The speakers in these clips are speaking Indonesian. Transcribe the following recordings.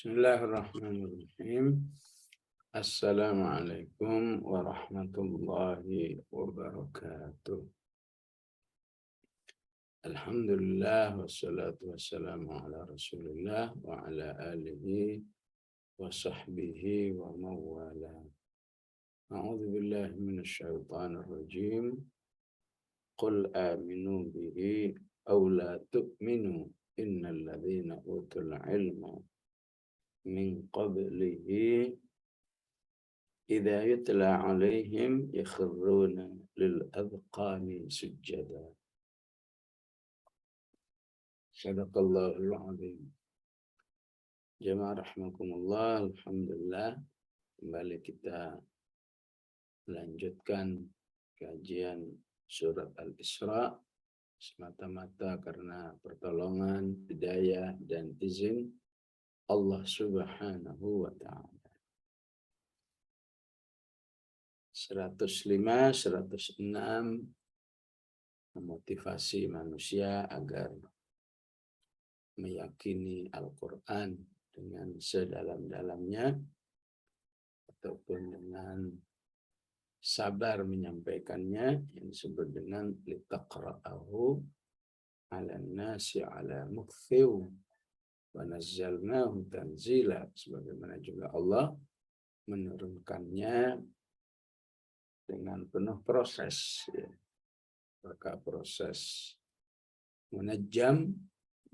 Bismillahirrahmanirrahim. Assalamualaikum warahmatullahi wabarakatuh. Alhamdulillah wassalatu wassalamu ala Rasulillah wa ala alihi wa sahbihi wa mawala. A'udzu billahi minasy syaithanir rajim. Qul aminu bihi aw la tu'minu innal ladzina utul ilma min qablihi idza yutla alaihim yakhruna lil adqani sujada. Sadaqallahul azim. Jamaah rahimakumullah, alhamdulillah kembali kita lanjutkan kajian surat Al-Isra semata-mata karena pertolongan, hidayah dan izin Allah Subhanahu wa taala. 105, 106 memotivasi manusia agar meyakini Al-Quran dengan sedalam-dalamnya ataupun dengan sabar menyampaikannya yang disebut dengan litaqra'ahu 'alan nasi 'ala mukthiw wa nazzalnahu tanzila, sebagaimana juga Allah menurunkannya dengan penuh proses, ya. Maka proses munajjam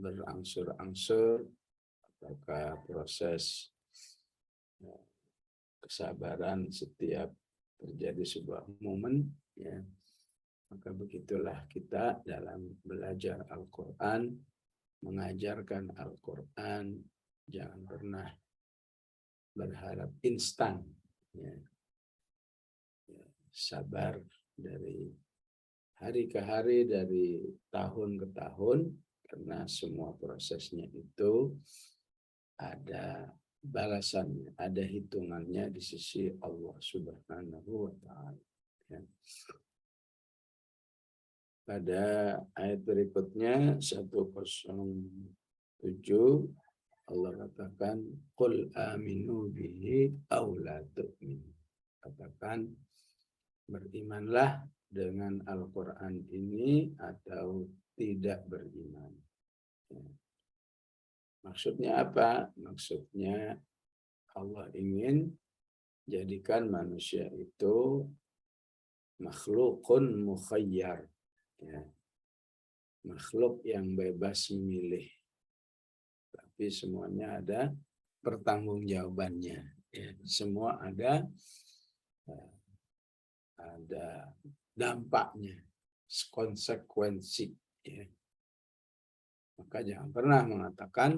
berangsur-angsur, apakah proses kesabaran setiap terjadi sebuah momen, ya. Maka begitulah kita dalam belajar Al-Quran, mengajarkan Al-Quran, jangan pernah berharap instan, ya. Sabar dari hari ke hari, dari tahun ke tahun, karena semua prosesnya itu ada balasannya, ada hitungannya di sisi Allah Subhanahu wa taala. Ya. Pada ayat berikutnya 107 Allah katakan qul aminu bihi aw la tu'minu. Katakan berimanlah dengan Al-Quran ini atau tidak beriman. Ya. Maksudnya apa? Maksudnya Allah ingin jadikan manusia itu makhlukun mukhayyar, ya. Makhluk yang bebas memilih, tapi semuanya ada pertanggungjawabannya, ya. Semua ada dampaknya, konsekuensi, ya. Maka jangan pernah mengatakan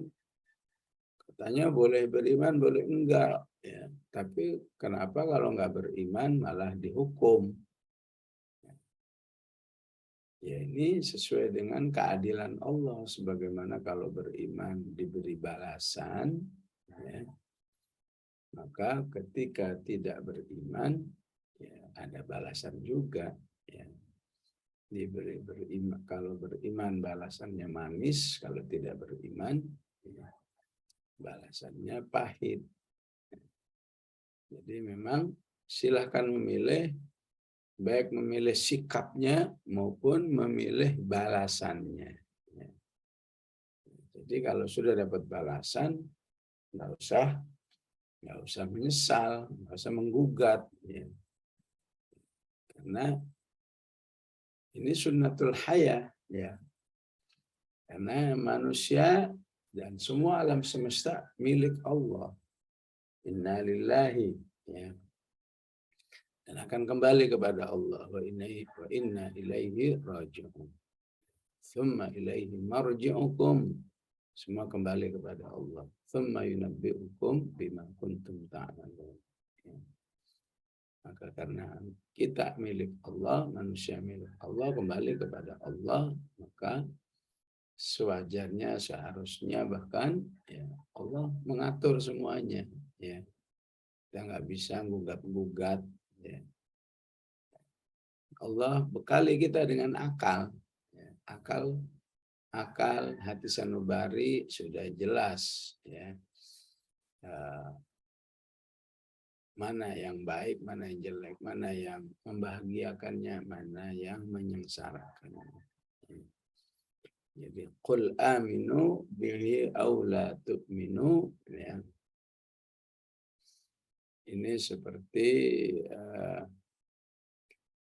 katanya boleh beriman, boleh enggak, ya. Tapi kenapa kalau enggak beriman malah dihukum? Ya, ini sesuai dengan keadilan Allah, sebagaimana kalau beriman diberi balasan, ya. Maka ketika tidak beriman, ya, ada balasan juga, ya. Beriman, kalau beriman balasannya manis, kalau tidak beriman, ya, balasannya pahit. Jadi memang silahkan memilih, baik memilih sikapnya maupun memilih balasannya, ya. Jadi kalau sudah dapat balasan, nggak usah menyesal, nggak usah menggugat, ya. Karena ini sunnatul hayah, ya. Karena manusia dan semua alam semesta milik Allah. Inna lillahi, ya. Dan akan kembali kepada Allah. Wa inna ilaihi raji'un. Thumma ilaihi marji'ukum. Semua kembali kepada Allah. Thumma yunabbi'ukum bima kuntum ta'malun. Ya. Maka karena kita milik Allah, manusia milik Allah, kembali kepada Allah, maka sewajarnya, seharusnya, bahkan, ya, Allah mengatur semuanya, ya. Kita nggak bisa gugat-gugat, ya. Allah bekali kita dengan akal, ya. Akal hati sanubari sudah jelas, ya. mana yang baik, mana yang jelek, mana yang membahagiakannya, mana yang menyengsarakannya. Jadi qul aminu bihi aw la tu'minu, ya. Ini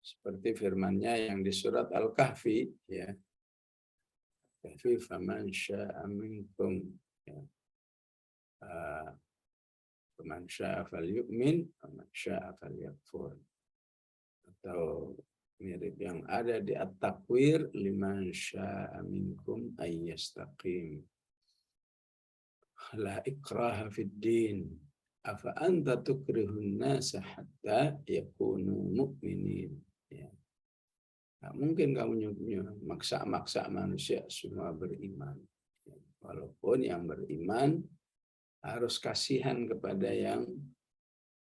seperti firman-Nya yang di surat Al-Kahfi, ya. Kahfi faman syaa'a minkum, ya. Faman syaa'a falyu'min, faman syaa'a falyakfur. Atau mirip yang ada di At-Takwir, liman syaa'a minkum ayyastaqim. La ikraha fid din. Afa anta tukrihun nasa hatta yakunu mu'minin. Ya. Nah, mungkin kamu maksa-maksa manusia semua beriman. Ya. Walaupun yang beriman harus kasihan kepada yang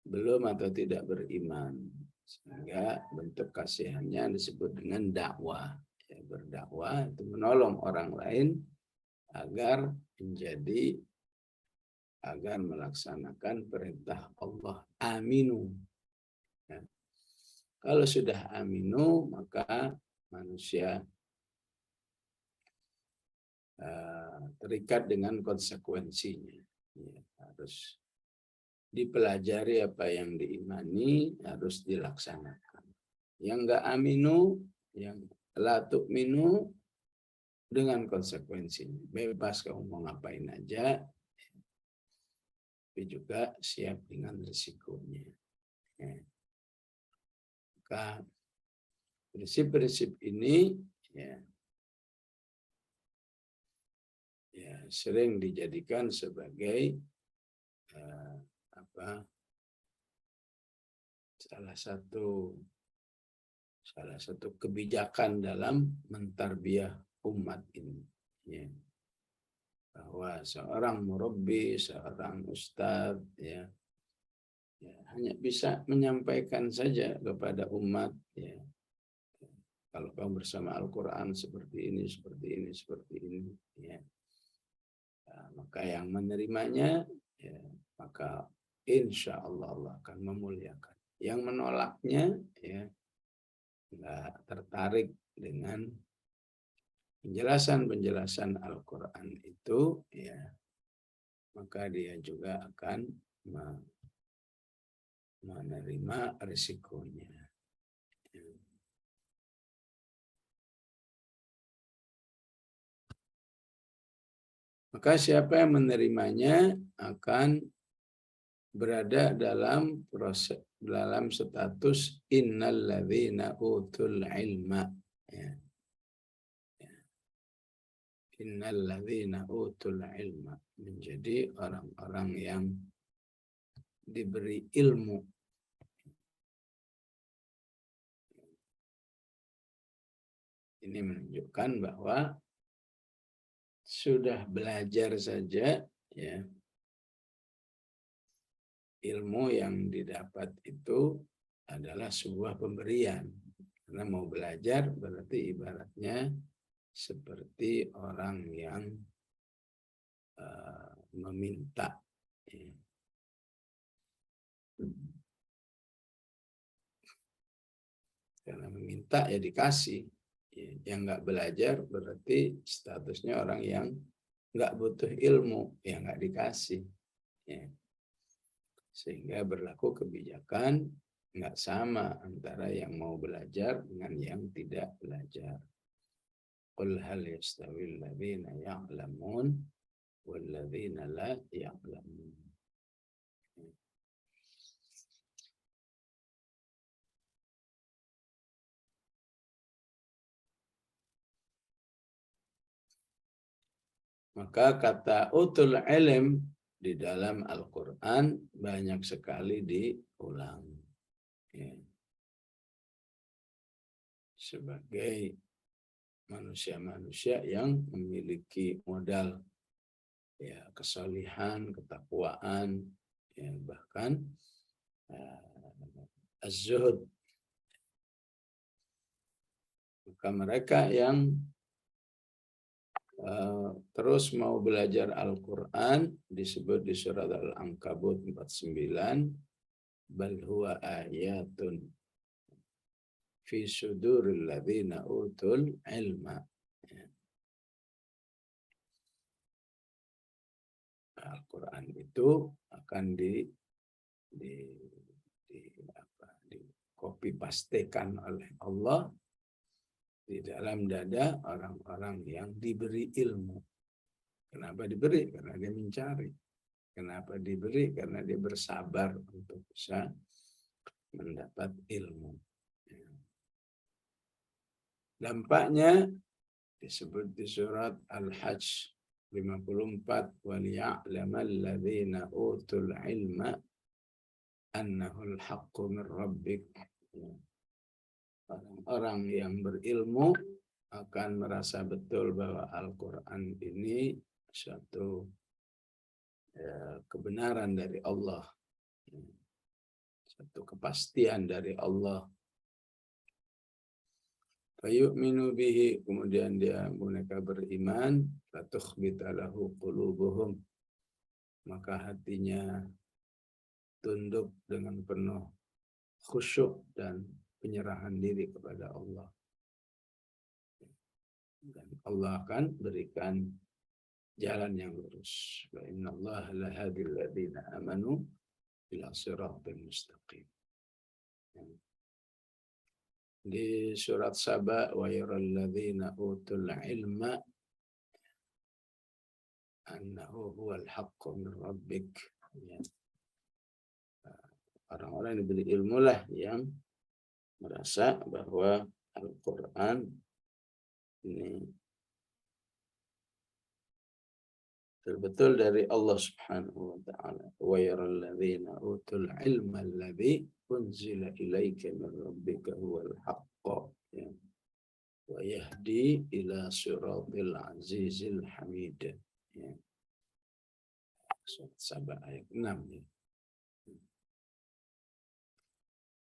belum atau tidak beriman. Sehingga bentuk kasihannya disebut dengan dakwah. Ya, berdakwah itu menolong orang lain agar melaksanakan perintah Allah. Aminu. Ya. Kalau sudah aminu, maka manusia terikat dengan konsekuensinya. Ya, harus dipelajari apa yang diimani, harus dilaksanakan. Yang enggak aminu, yang la tu'minu, dengan konsekuensinya. Bebas kamu mau ngapain aja, tapi juga siap dengan risikonya. Ya. Maka prinsip-prinsip ini ya sering dijadikan sebagai salah satu kebijakan dalam mentarbiyah umat ini, ya. Bahwa seorang murabbi, seorang ustadz, ya hanya bisa menyampaikan saja kepada umat, ya, kalau kamu bersama Al-Quran seperti ini, seperti ini, seperti ini, ya. Nah, maka yang menerimanya, ya, maka insya Allah Allah akan memuliakan. Yang menolaknya, ya, nggak tertarik dengan penjelasan Al-Quran itu, ya, maka dia juga akan menerima risikonya. Ya. Maka siapa yang menerimanya akan berada dalam status innalladzina utul ilma. Ya. Innalladzina utul ilma, menjadi orang-orang yang diberi ilmu. Ini menunjukkan bahwa sudah belajar saja, ya, ilmu yang didapat itu adalah sebuah pemberian. Karena mau belajar berarti ibaratnya seperti orang yang meminta. Ya. Karena meminta ya dikasih. Ya, yang nggak belajar berarti statusnya orang yang nggak butuh ilmu, ya nggak dikasih. Ya. Sehingga berlaku kebijakan nggak sama antara yang mau belajar dengan yang tidak belajar. Qul hal yastawil ladzina ya'lamun wal ladzina la ya'lamun. Maka kata utul ilm di dalam Al-Quran banyak sekali diulang. Ya. Sebagai manusia-manusia yang memiliki modal, ya, kesalihan, ketakwaan, ya, bahkan az-zuhud. Maka mereka yang terus mau belajar Al-Quran, disebut di surat Al-Ankabut 49, bal huwa ayatun fi suduril ladzina utul ilma. Al-Quran itu akan di copy pastekan oleh Allah di dalam dada orang-orang yang diberi ilmu. Kenapa diberi? Karena dia mencari. Kenapa diberi? Karena dia bersabar untuk bisa mendapat ilmu. Dampaknya disebut di surat Al-Hajj 54, وَلِيَعْلَمَ الَّذِينَ أُوتُوا الْعِلْمَ أَنَّهُ الْحَقُّ مِنْ رَبِّكَ. Orang-orang yang berilmu akan merasa betul bahwa Al-Quran ini suatu kebenaran dari Allah, satu kepastian dari Allah. Fayu'minu bihi, kemudian mereka beriman, fatukhbita lahu qulubuhum, maka hatinya tunduk dengan penuh khusyuk dan penyerahan diri kepada Allah. Dan Allah akan berikan jalan yang lurus. Wa innallaha lahadil ladzina amanu ila siratal mustaqim. Di surat Saba, wa yaral ladzina utul ilma annahu huwal haqqu min rabbik. Orang-orang yang diberi ilmu lah yang merasa bahwa Al-Quran ini betul dari Allah Subhanahu wa ta'ala. Wa yaral ladzina utul ilma alladzi unzila ilaika min rabbika huwal haqq. Wa yahdi ila siratil azizil hamid. Surat Saba ayat 6.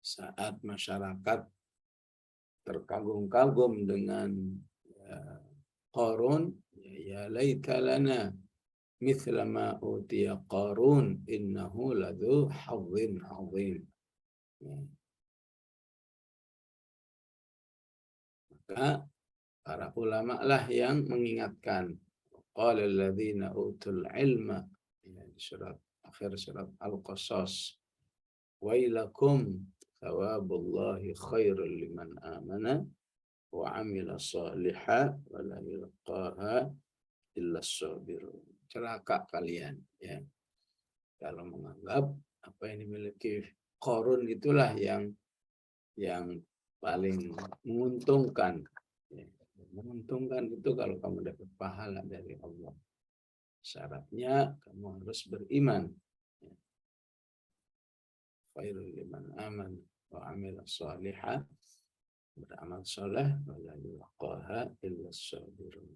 Saat masyarakat terkagum-kagum dengan Qarun, ya laita lana mithla ma utiya Qarun innahu ladzu hazzin azim. Maka para ulama lah yang mengingatkan, qala alladzina utul ilma, di surat akhir surat Al-Qasas, wailakum thawabullahi khairul liman amana wa amila salihah wa la yulqaha illa sabirun. Celaka kalian, ya, kalau menganggap apa yang dimiliki Qarun itulah yang paling menguntungkan. Ya, menguntungkan itu kalau kamu dapat pahala dari Allah. Syaratnya kamu harus beriman. Khairul liman aman wa amila salihah, beramal saleh, wa la yulqaha illa sabirun.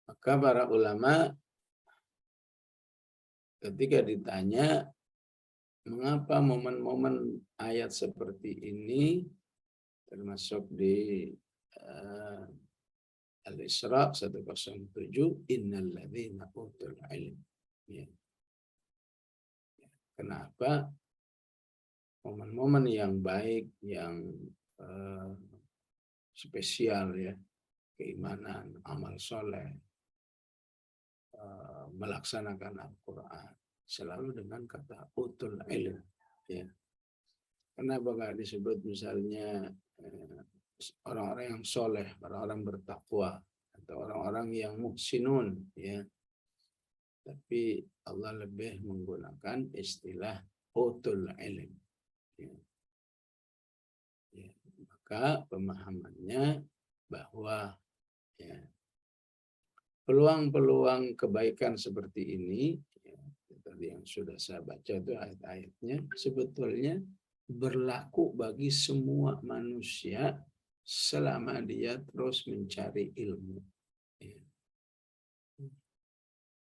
Maka para ulama ketika ditanya mengapa momen-momen ayat seperti ini, termasuk di Al-Isra 107, innal ladzina utul ilm. Ya. Kenapa momen-momen yang baik, yang spesial, ya, keimanan, amal soleh, melaksanakan Al-Quran selalu dengan kata utul ilm, ya. Kenapa nggak disebut misalnya orang-orang yang soleh, orang-orang bertakwa, atau orang-orang yang muhsinun, ya. Tapi Allah lebih menggunakan istilah utul ilm, ya. Ya. Maka pemahamannya bahwa, ya, peluang-peluang kebaikan seperti ini, ya, tadi yang sudah saya baca itu ayat-ayatnya, sebetulnya berlaku bagi semua manusia selama dia terus mencari ilmu. Ya.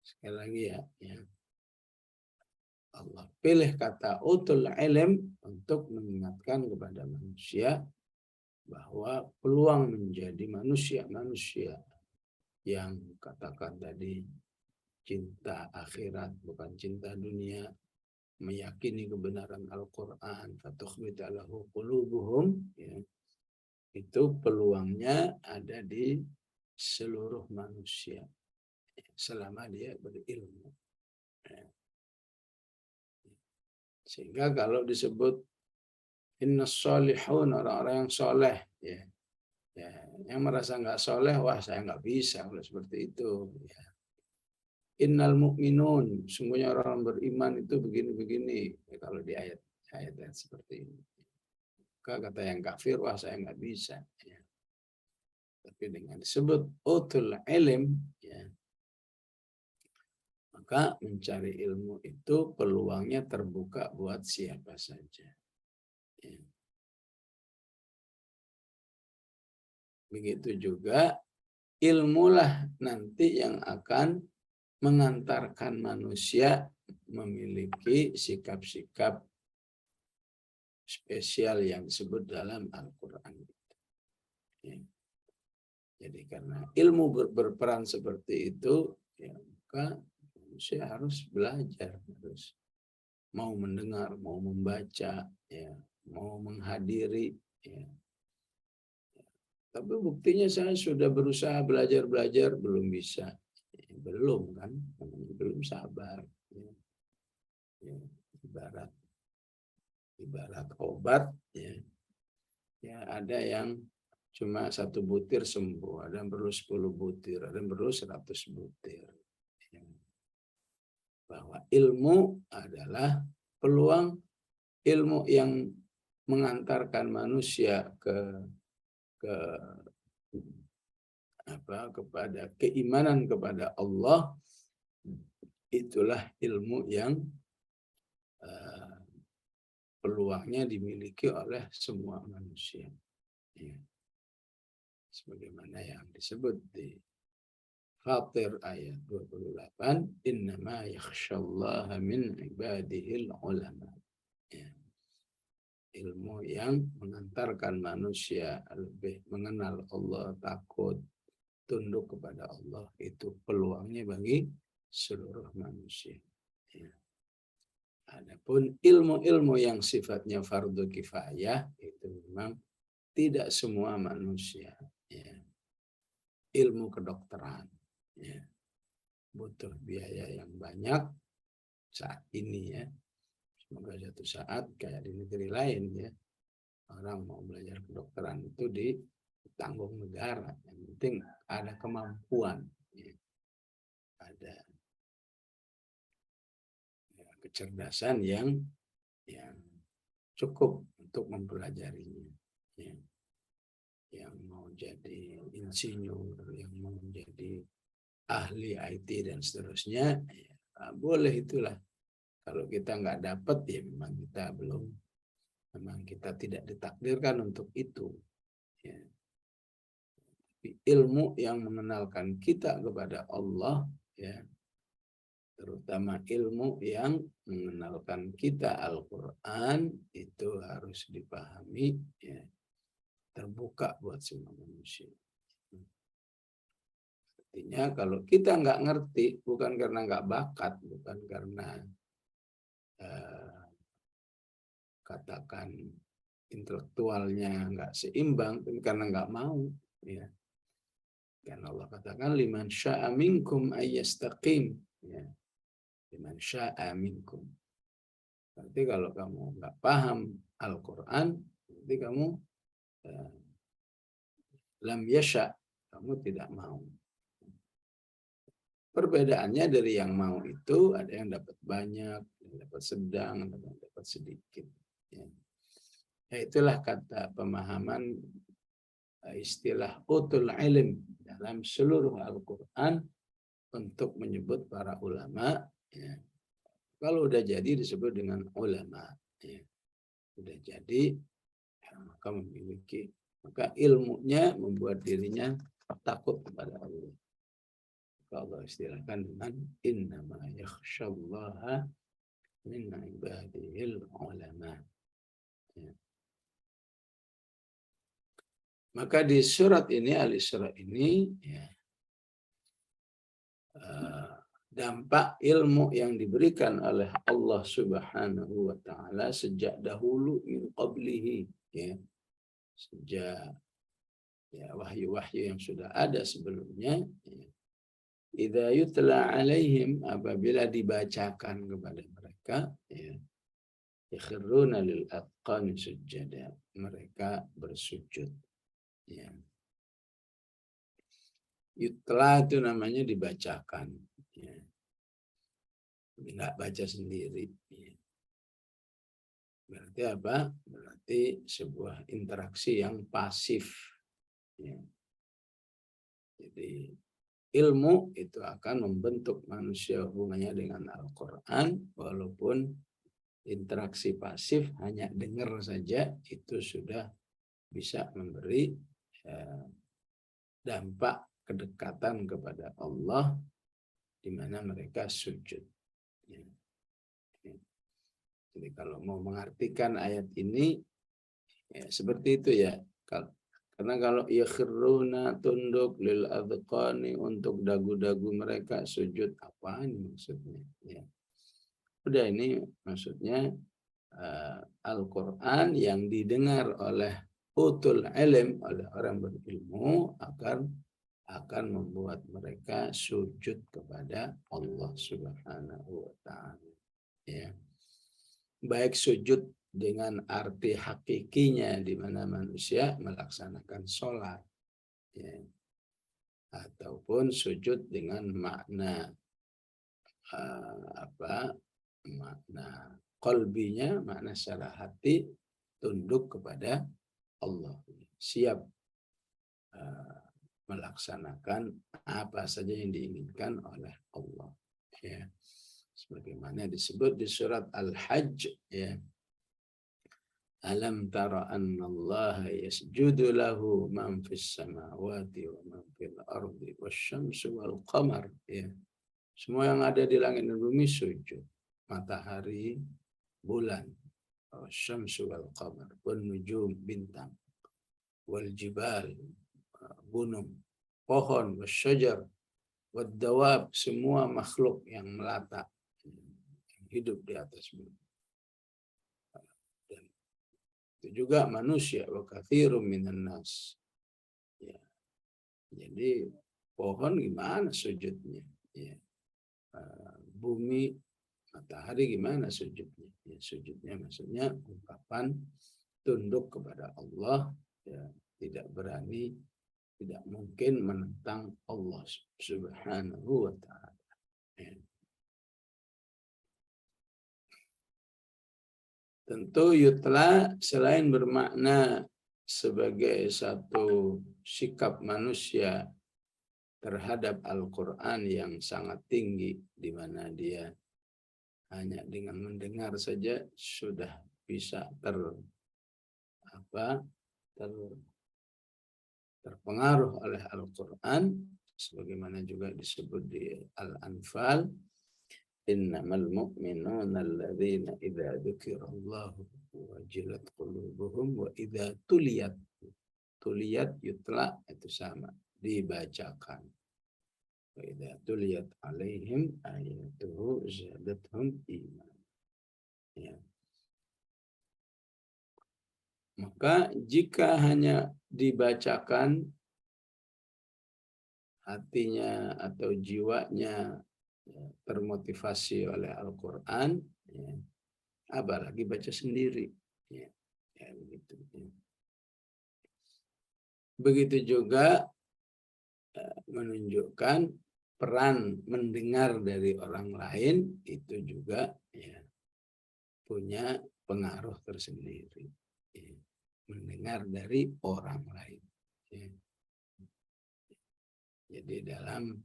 Sekali lagi, ya, Allah pilih kata utul ilm untuk mengingatkan kepada manusia bahwa peluang menjadi manusia yang katakan tadi cinta akhirat bukan cinta dunia, meyakini kebenaran Al-Quran, fatukhbita lahu qulubuhum, ya, itu peluangnya ada di seluruh manusia selama dia berilmu. Sehingga kalau disebut innas solihun, orang-orang yang soleh, ya, yang merasa nggak soleh, wah saya nggak bisa kalau seperti itu. Ya. Innal mu'minun, sungguhnya orang beriman itu begini-begini. Ya, kalau di ayat-ayat seperti ini. Kata yang kafir, wah saya nggak bisa. Ya. Tapi dengan disebut utul ilm, ya, maka mencari ilmu itu peluangnya terbuka buat siapa saja. Ya. Begitu juga ilmulah nanti yang akan mengantarkan manusia memiliki sikap-sikap spesial yang disebut dalam Al-Quran. Ya. Jadi karena ilmu berperan seperti itu, ya, maka manusia harus belajar, harus mau mendengar, mau membaca, ya, mau menghadiri. Ya. Tapi buktinya saya sudah berusaha belajar, belum bisa. Belum kan, belum sabar. Ya. Ya. Ibarat obat, ya. Ya, ada yang cuma 1 butir sembuh, ada yang perlu 10 butir, ada yang perlu 100 butir. Ya. Bahwa ilmu adalah peluang ilmu yang mengantarkan manusia ke kepada keimanan kepada Allah, itulah ilmu yang peluangnya dimiliki oleh semua manusia. Ya. Sebagaimana yang disebut di Fatir ayat 28, innama yakhshallaha min ibadihil ulama. Ya. Ilmu yang mengantarkan manusia lebih mengenal Allah, takut, tunduk kepada Allah, itu peluangnya bagi seluruh manusia. Ya. Adapun ilmu-ilmu yang sifatnya fardu kifayah itu memang tidak semua manusia. Ya. Ilmu kedokteran, ya, butuh biaya yang banyak saat ini, ya. Semoga suatu saat kayak di negeri lain, ya, orang mau belajar kedokteran itu ditanggung negara. Yang penting ada kemampuan, ya. Ada, ya, kecerdasan yang cukup untuk mempelajarinya. Ya. Yang mau jadi insinyur, yang mau jadi ahli IT dan seterusnya, ya, boleh itulah. Kalau kita nggak dapat, ya memang kita tidak ditakdirkan untuk itu. Ya. Tapi ilmu yang mengenalkan kita kepada Allah, ya, terutama ilmu yang mengenalkan kita Al-Quran, itu harus dipahami, ya, terbuka buat semua manusia. Artinya kalau kita nggak ngerti, bukan karena nggak bakat, bukan karena katakan intelektualnya nggak seimbang, tapi karena nggak mau. Ya. Karena Allah katakan liman sya'a minkum ayyastaqim. Ya. Liman sya'a minkum. Berarti kalau kamu nggak paham Al-Quran, berarti kamu lam yasha, kamu tidak mau. Perbedaannya dari yang mau itu, ada yang dapat banyak, yang dapat sedang, ada yang dapat sedikit. Ya. Itulah kata pemahaman istilah utul ilm dalam seluruh Al-Quran untuk menyebut para ulama. Ya. Kalau udah jadi disebut dengan ulama. Ya. Udah jadi, ya, maka ilmunya membuat dirinya takut kepada Allah. Allah istilahkan dengan innama yakhshallaha min ibadihil ulama. Ya. Maka di surat ini, Al-Isra ini, ya, dampak ilmu yang diberikan oleh Allah Subhanahu wa Ta'ala sejak dahulu min qablihi, ya, sejak ya wahyu-wahyu yang sudah ada sebelumnya, ya. Idza yutla alaihim, apabila dibacakan kepada mereka, ya, yakhruna lil adqani sujada, mereka bersujud, ya. Yutla itu namanya dibacakan, ya. Nggak baca sendiri, ya. Berarti apa? Berarti sebuah interaksi yang pasif, ya. Jadi ilmu itu akan membentuk manusia hubungannya dengan Al-Quran, walaupun interaksi pasif hanya dengar saja itu sudah bisa memberi dampak kedekatan kepada Allah di mana mereka sujud. Ya. Jadi kalau mau mengartikan ayat ini, ya, seperti itu ya. Karena kalau yakhruna, tunduk, lil adqani, untuk dagu-dagu mereka sujud, apa ini maksudnya? Ya. Udah, ini maksudnya Al-Quran yang didengar oleh utul ilm, oleh orang berilmu, akan membuat mereka sujud kepada Allah Subhanahu wa Ta'ala. Ya. Baik sujud dengan arti hakikinya di mana manusia melaksanakan sholat, ya, ataupun sujud dengan makna makna qalbinya, makna secara hati, tunduk kepada Allah, siap melaksanakan apa saja yang diinginkan oleh Allah, ya. Sebagaimana disebut di surat Al-Hajj, ya. Alam tara anna Allah yasjudu lahu man fis samawati wa man fil ardi wasyamsu wal qamar, ya. Semua yang ada di langit dan bumi sujud. Matahari, bulan, wasyamsu wal qamar, wan nujum, bintang, wal jibal, gunung, pohon, wasyajar, wad dawab, semua makhluk yang melata, yang hidup di atas bumi. Dan itu juga manusia, wa katsirum minan nas. Ya. Jadi pohon gimana sujudnya? Ya. Bumi, matahari gimana sujudnya? Ya, sujudnya maksudnya ungkapan tunduk kepada Allah, ya, tidak berani, tidak mungkin menentang Allah Subhanahu wa Ta'ala. Ya. Tentu yutla selain bermakna sebagai satu sikap manusia terhadap Al-Quran yang sangat tinggi, di mana dia hanya dengan mendengar saja sudah bisa terpengaruh oleh Al-Quran, sebagaimana juga disebut di Al-Anfal, innamal mu'minuna alladzina idza dzukirallahu wajilat qulubuhum wa idza tuliyat yutla, itu sama, dibacakan. Wa idza tuliyat alaihim ayatuhu zadathum iman. Ya. Maka jika hanya dibacakan, hatinya atau jiwanya termotivasi oleh Al-Quran, ya, apalagi baca sendiri, ya, ya, begitu. Ya. Begitu juga menunjukkan peran mendengar dari orang lain, itu juga, ya, punya pengaruh tersendiri, ya. Mendengar dari orang lain, ya. Jadi dalam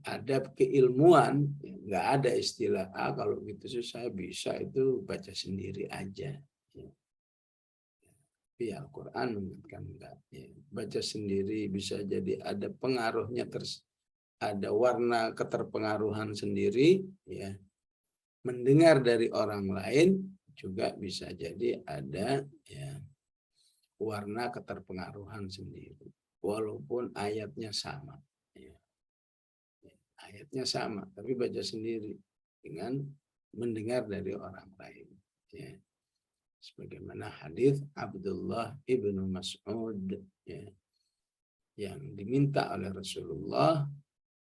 adab keilmuan, ya, nggak ada istilah kalau gitu saya bisa itu baca sendiri aja, ya. Tapi Al-Quran mengatakan enggak, ya. Baca sendiri bisa jadi ada pengaruhnya, ada warna keterpengaruhan sendiri, ya. Mendengar dari orang lain juga bisa jadi ada, ya, warna keterpengaruhan sendiri, walaupun ayatnya sama. Ya. Ayatnya sama, tapi baca sendiri dengan mendengar dari orang lain. Ya. Sebagaimana hadis Abdullah ibnu Mas'ud, ya, yang diminta oleh Rasulullah,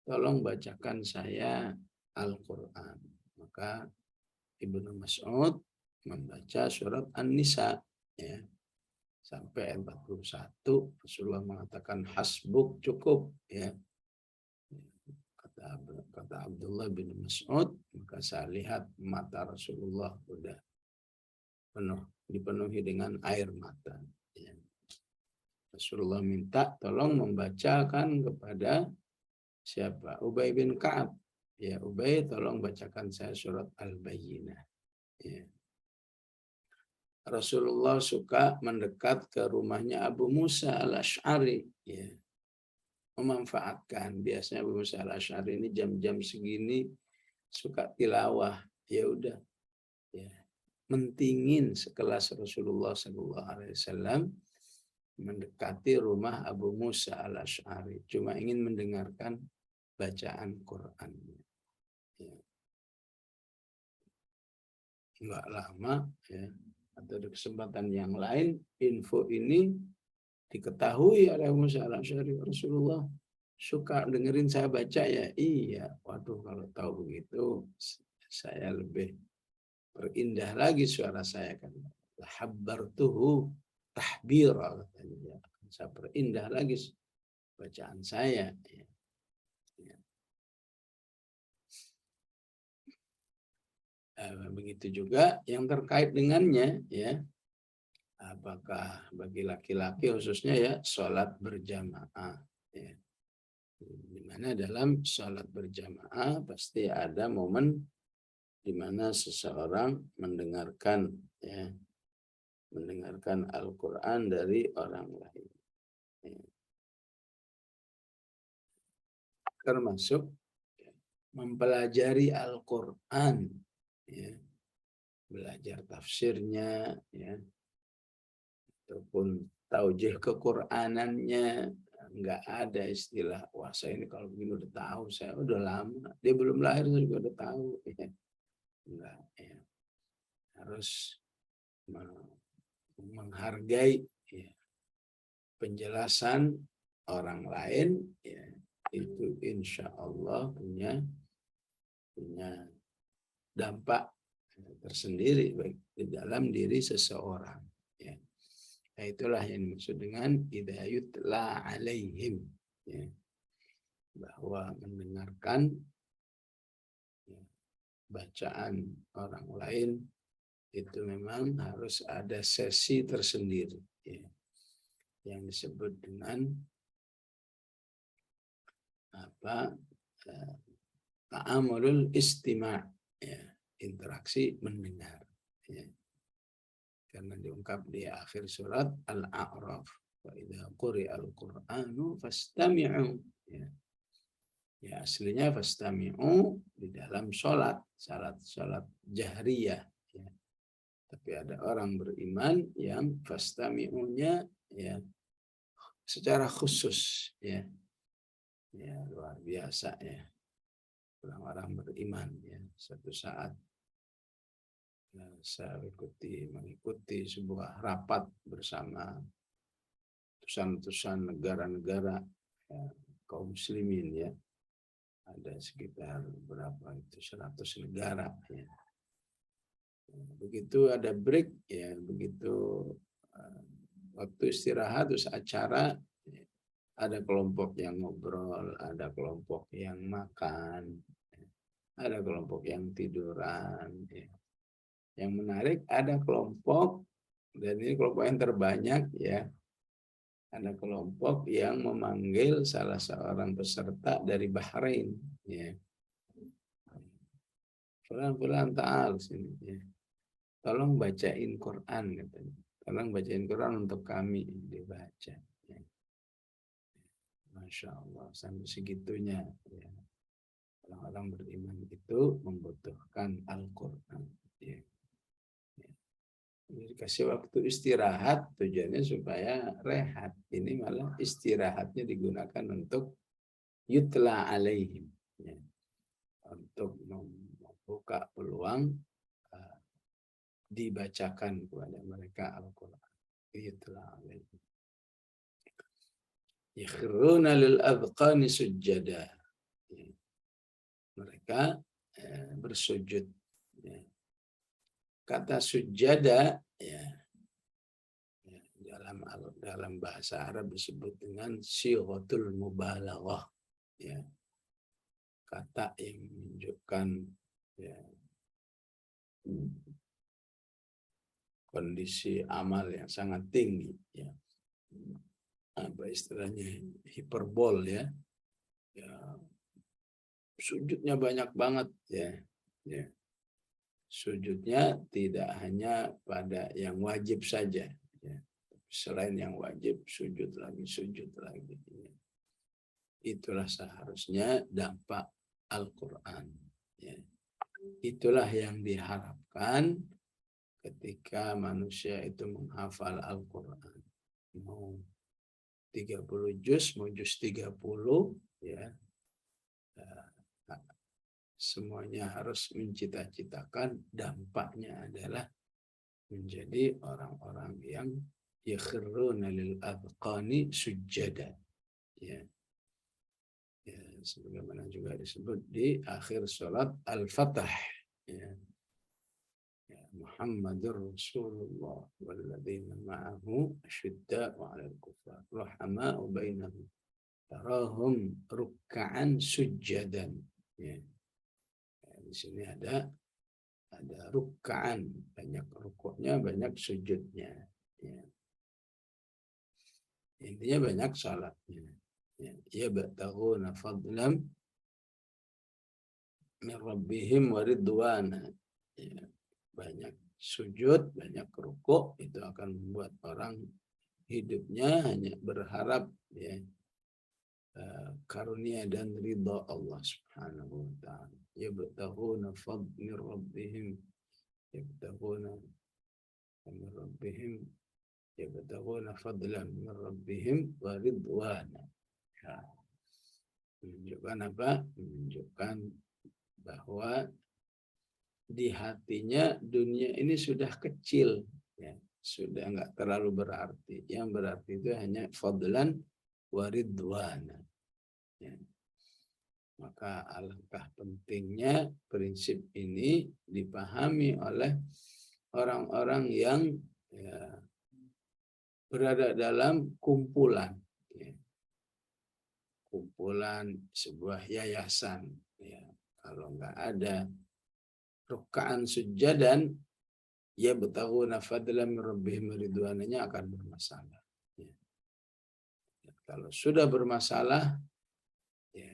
tolong bacakan saya Al-Quran. Maka Ibnu Mas'ud membaca surat An-Nisa, ya, sampai 41. Rasulullah mengatakan hasbuk, cukup, ya. Kata Abdullah bin Mas'ud, maka saya lihat mata Rasulullah sudah dipenuhi dengan air mata. Ya. Rasulullah minta tolong membacakan kepada siapa? Ubay bin Ka'ab. Ya, Ubay, tolong bacakan saya surat Al-Bayyinah. Ya. Rasulullah suka mendekat ke rumahnya Abu Musa al-Ash'ari. Ya. Memanfaatkan. Biasanya Abu Musa al-Ash'ari ini jam-jam segini suka tilawah. Ya udah. Ya. Mentingin sekelas Rasulullah SAW mendekati rumah Abu Musa al-Ash'ari. Cuma ingin mendengarkan bacaan Quran. Ya. Enggak lama, ya, atau di kesempatan yang lain, info ini diketahui oleh Abu Musa al-Ash'ari. Rasulullah suka dengerin saya baca, ya. Iya, waduh, kalau tahu begitu saya lebih perindah lagi suara saya, kan. Habbartuhu tahbira, katanya. Saya perindah lagi bacaan saya. Ya. Ya. Begitu juga yang terkait dengannya, ya. Apakah bagi laki-laki khususnya, ya, sholat berjamaah, ya. Di mana dalam sholat berjamaah pasti ada momen di mana seseorang mendengarkan, ya, mendengarkan Al-Quran dari orang lain. Ya. Termasuk, ya, mempelajari Al-Quran, ya, belajar tafsirnya, ya, ataupun taujih kequranannya. Nggak ada istilah, wah saya ini kalau begini udah tahu, saya udah lama, dia belum lahir saya juga udah tahu. Ya. Enggak, ya. Harus menghargai, ya, penjelasan orang lain, ya, itu insya Allah punya dampak tersendiri baik di dalam diri seseorang. Ya. Nah, itulah yang dimaksud dengan idza yutla alaihim, ya, bahwa mendengarkan, ya, bacaan orang lain itu memang harus ada sesi tersendiri, ya, yang disebut dengan apa, ta'amulul istima', ya, interaksi mendengar, ya. Karena diungkap di akhir surat Al-A'raf, wa idza quri'al Qur'anu fastami'u, ya. Ya, aslinya fastami'u di dalam sholat jahriyah, ya. Tapi ada orang beriman yang fastami'unya, ya, secara khusus, ya. Ya, luar biasa, ya. Orang-orang beriman, ya. Suatu saat, ya, saya mengikuti sebuah rapat bersama utusan-utusan negara-negara, ya, kaum muslimin, ya. Ada sekitar berapa itu, 100 negara, ya. Begitu ada break, ya, begitu waktu istirahat terus acara, ya, ada kelompok yang ngobrol, ada kelompok yang makan, ya, ada kelompok yang tiduran, ya. Yang menarik ada kelompok, dan ini kelompok yang terbanyak, ya, ada kelompok yang memanggil salah seorang peserta dari Bahrain, ya. Fulan ta'al sini, ya. Tolong bacain Quran, katanya. Tolong bacain Quran untuk kami, dibaca, ya. Masya Allah, sampai segitunya, ya. Orang-orang beriman itu membutuhkan Al-Quran, ya. Dikasih waktu istirahat, tujuannya supaya rehat. Ini malah istirahatnya digunakan untuk yutla alaihim, ya, untuk membuka peluang dibacakan kepada mereka Al-Quran. Yutla alaihim. Yakhruna lil adqani sujjada. Ya. Mereka bersujud. Ya. Kata sujada, ya, dalam bahasa Arab disebut dengan sighatul mubalaghah, ya, kata yang menunjukkan, ya, kondisi amal yang sangat tinggi, ya, apa istilahnya, hiperbol, ya, ya, sujudnya banyak banget, ya, ya. Sujudnya tidak hanya pada yang wajib saja, ya. Selain yang wajib, sujud lagi, sujud lagi. Ya. Itulah seharusnya dampak Al-Quran. Ya. Itulah yang diharapkan ketika manusia itu menghafal Al-Quran. Mau 30 juz, mau juz 30, ya, semuanya harus mencita-citakan dampaknya adalah menjadi orang-orang yang yakhruna lil adqani sujjada, ya. Ya, sebagaimana juga disebut di akhir salat Al-Fatah, ya. Ya, Muhammadur Rasulullah walladzina ma'ahu asyidda'u 'alal kuffar rahama'u bainahum tarahum ruk'an sujjadan, ya. Di sini ada ruk'an, banyak rukuknya, banyak sujudnya, ya. Intinya banyak salatnya, ya. Yabtaghuna fadlan min rabbihim wa ridwana, ya. Banyak sujud, banyak rukuk, itu akan membuat orang hidupnya hanya berharap, ya, karunia dan ridha Allah Subhanahu wa taala. Yabtaghuna fadlan min rabbihim, yabtaghuna min rabbihim, yabtaghuna fadlan min rabbihim wa ridwana. Ya. Menunjukkan apa? Menunjukkan bahwa di hatinya dunia ini sudah kecil, ya, sudah nggak terlalu berarti. Yang berarti itu hanya fadlan wa ridwana, ya. Maka alangkah pentingnya prinsip ini dipahami oleh orang-orang yang, ya, berada dalam kumpulan, ya, kumpulan sebuah yayasan, ya. Kalau nggak ada ruk'an sujadan, ya betaghuna fadlan min rabbihim ridwananya akan bermasalah, ya. Kalau sudah bermasalah, ya,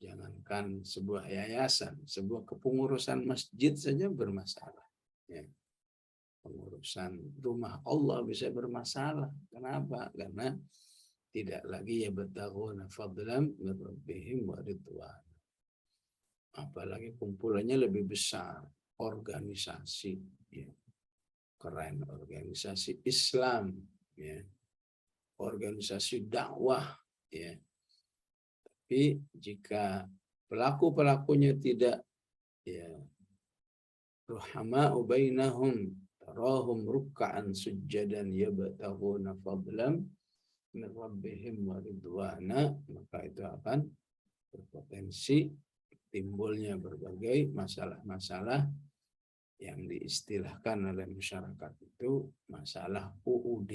jangankan sebuah yayasan, sebuah kepengurusan masjid saja bermasalah, ya. Pengurusan rumah Allah bisa bermasalah. Kenapa? Karena tidak lagi ya betaghuna fadlan min rabbihim wa ridwan. Apalagi kumpulannya lebih besar, organisasi, ya. Keren, organisasi Islam, ya. Organisasi dakwah, ya. Tapi jika pelaku-pelakunya tidak, ya, ruhama'u bainahum tarahum ruk'an sujjadan yabtaghuna fadlan min rabbihim wa ridwana, maka itu akan berpotensi timbulnya berbagai masalah-masalah yang diistilahkan oleh masyarakat itu masalah UUD,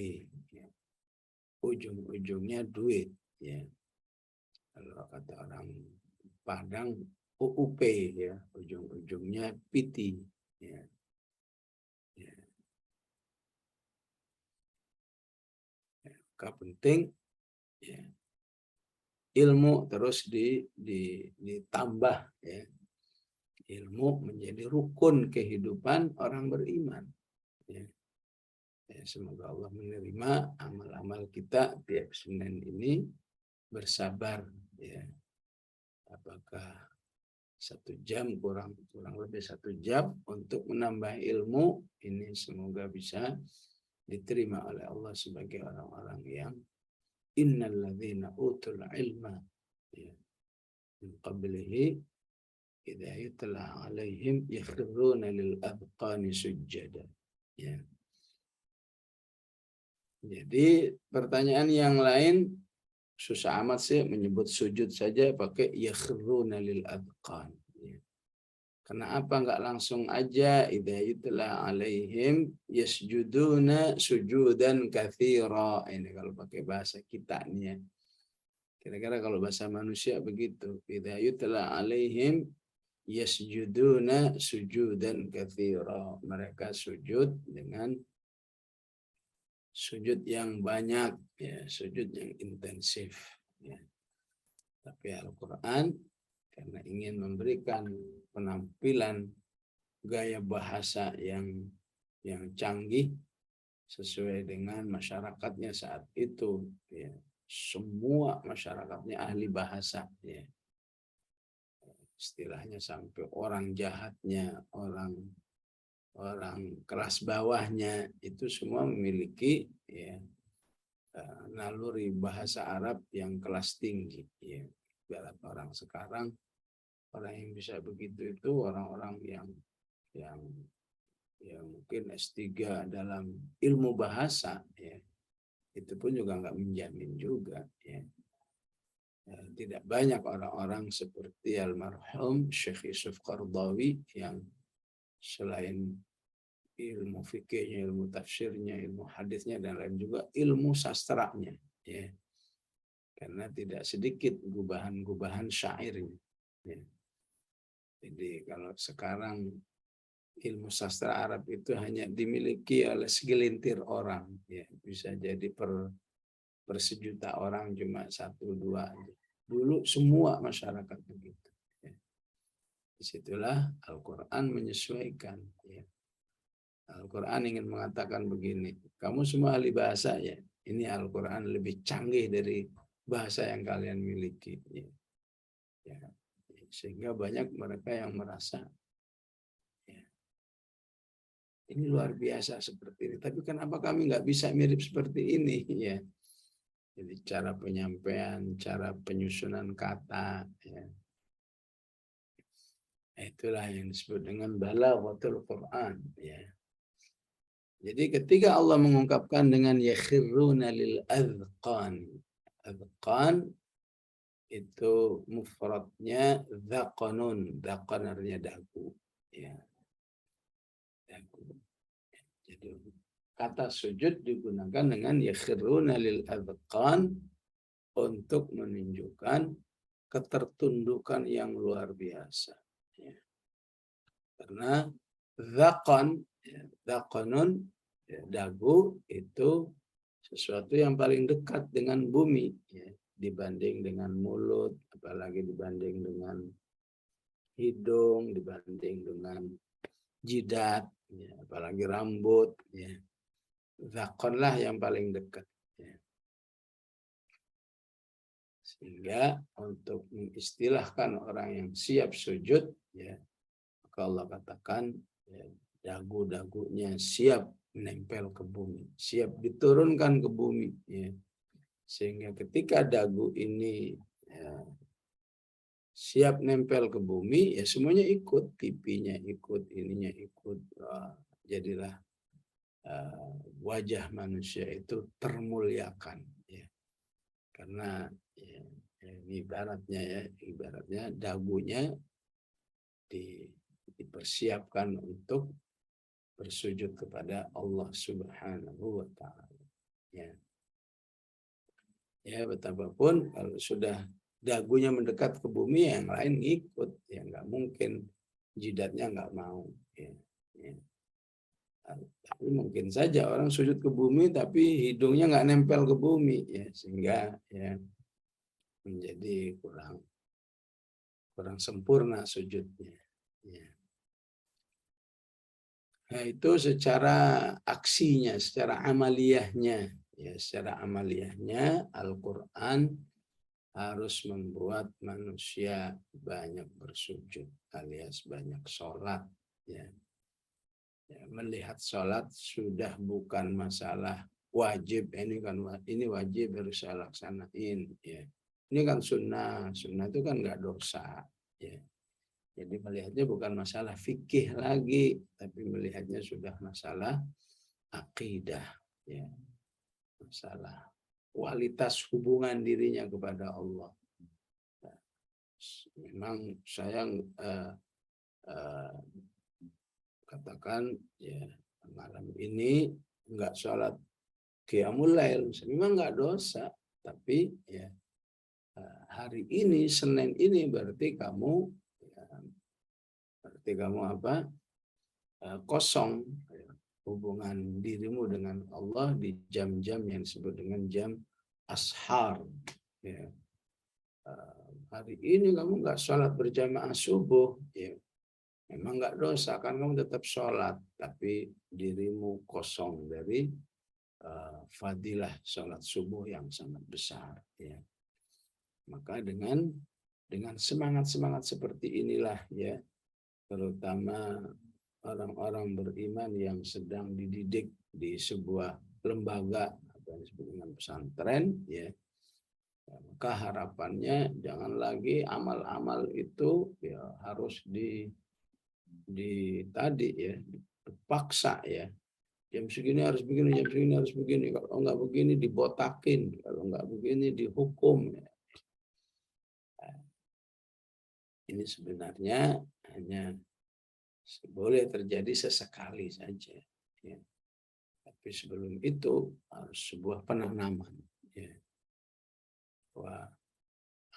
ya. Ujung-ujungnya duit, ya. Kalau kata orang Padang UUP, ya, ujung-ujungnya piti, ya. Ya. Maka penting, ya, ilmu terus ditambah, ya. Ilmu menjadi rukun kehidupan orang beriman, ya. Ya, semoga Allah menerima amal-amal kita tiap Senin ini, bersabar, ya. Apakah 1 jam kurang lebih 1 jam untuk menambah ilmu ini, semoga bisa diterima oleh Allah sebagai orang-orang yang innalladzina utul ilma ya min qablihi idza yutla alaihim yakhruna lil adqani sujada ya. Jadi pertanyaan yang lain susah amat sih menyebut sujud saja pakai yakhruna lil adqan ya. Kenapa enggak langsung aja idza yutla alaihim yasjuduna sujudan katsira. Ini kalau pakai bahasa kita nih ya. Kira-kira kalau bahasa manusia begitu. Idza yutla alaihim yasjuduna sujudan katsira. Mereka sujud dengan sujud yang banyak ya, sujud yang intensif ya. Tapi Al-Qur'an karena ingin memberikan penampilan gaya bahasa yang canggih sesuai dengan masyarakatnya saat itu ya. Semua masyarakatnya ahli bahasa ya. Istilahnya sampai orang jahatnya, orang kelas bawahnya itu semua memiliki ya, naluri bahasa Arab yang kelas tinggi ya. Ibarat orang sekarang, orang yang bisa begitu itu orang-orang yang mungkin S3 dalam ilmu bahasa ya. Itu pun juga nggak menjamin juga ya. Tidak banyak orang-orang seperti almarhum Syekh Yusuf Qaradawi yang selain ilmu fikihnya, ilmu tafsirnya, ilmu hadisnya dan lain juga ilmu sastranya ya. Karena tidak sedikit gubahan-gubahan syairnya ya. Jadi kalau sekarang ilmu sastra Arab itu hanya dimiliki oleh segelintir orang ya, bisa jadi per sejuta orang cuma 1-2 aja. Dulu semua masyarakat begitu ya. Disitulah Al-Quran menyesuaikan ya. Al-Quran ingin mengatakan begini, kamu semua ahli bahasa ya, ini Al-Quran lebih canggih dari bahasa yang kalian miliki ya. Ya. Sehingga banyak mereka yang merasa ya, ini luar biasa seperti ini, tapi kenapa kami nggak bisa mirip seperti ini ya. Jadi cara penyampaian, cara penyusunan kata ya. Itulah yang disebut dengan balaghatul Quran ya. Jadi ketika Allah mengungkapkan dengan yakhiruna lil adqan. Adqan itu mufradnya dzaqanun. Dzaqan artinya dagu ya. Dagu. Jadi kata sujud digunakan dengan yakhiruna lil adqan untuk menunjukkan ketertundukan yang luar biasa ya. Karena dzaqan ya, dzaqanun ya, dagu itu sesuatu yang paling dekat dengan bumi ya, dibanding dengan mulut, apalagi dibanding dengan hidung, dibanding dengan jidat ya, apalagi rambut ya. Dzaqanlah yang paling dekat ya. Sehingga untuk mengistilahkan orang yang siap sujud ya, maka Allah katakan ya, dagu-dagunya siap menempel ke bumi, siap diturunkan ke bumi ya. Sehingga ketika dagu ini ya, siap nempel ke bumi ya, semuanya ikut, pipinya ikut, ininya ikut. Jadilah wajah manusia itu termuliakan ya. Karena ya, ini ibaratnya dagunya dipersiapkan untuk bersujud kepada Allah Subhanahu wa taala ya. Ya betapapun kalau sudah dagunya mendekat ke bumi yang lain ngikut ya, nggak mungkin jidatnya nggak mau ya. Ya. Tapi mungkin saja orang sujud ke bumi tapi hidungnya nggak nempel ke bumi ya, sehingga ya menjadi kurang sempurna sujudnya ya. Nah, itu secara aksinya, secara amaliyahnya ya, secara amaliyahnya Al-Qur'an harus membuat manusia banyak bersujud alias banyak sholat. Ya. Ya, melihat sholat sudah bukan masalah wajib, ini wajib harus saya laksanain. Ya. Ini kan sunnah itu kan nggak dosa. Ya. Jadi melihatnya bukan masalah fikih lagi, tapi melihatnya sudah masalah akidah, ya, masalah kualitas hubungan dirinya kepada Allah. Memang saya katakan ya malam ini enggak sholat qiyamul lail, memang enggak dosa, tapi ya hari ini Senin ini berarti kamu apa? Kosong hubungan dirimu dengan Allah di jam-jam yang disebut dengan jam ashar. Ya. Hari ini kamu nggak sholat berjamaah subuh, ya. Memang nggak dosa kan kamu tetap sholat, tapi dirimu kosong dari fadilah sholat subuh yang sangat besar. Ya. Maka dengan semangat seperti inilah ya, terutama orang-orang beriman yang sedang dididik di sebuah lembaga atau disebut dengan pesantren, ya, maka harapannya jangan lagi amal-amal itu ya harus tadi ya dipaksa ya. Jam segini harus begini, jam segini harus begini. Kalau nggak begini dibotakin, kalau nggak begini dihukum. Ya. Ini sebenarnya hanya boleh terjadi sesekali saja. Ya. Tapi sebelum itu harus sebuah penanaman. Ya. Wah,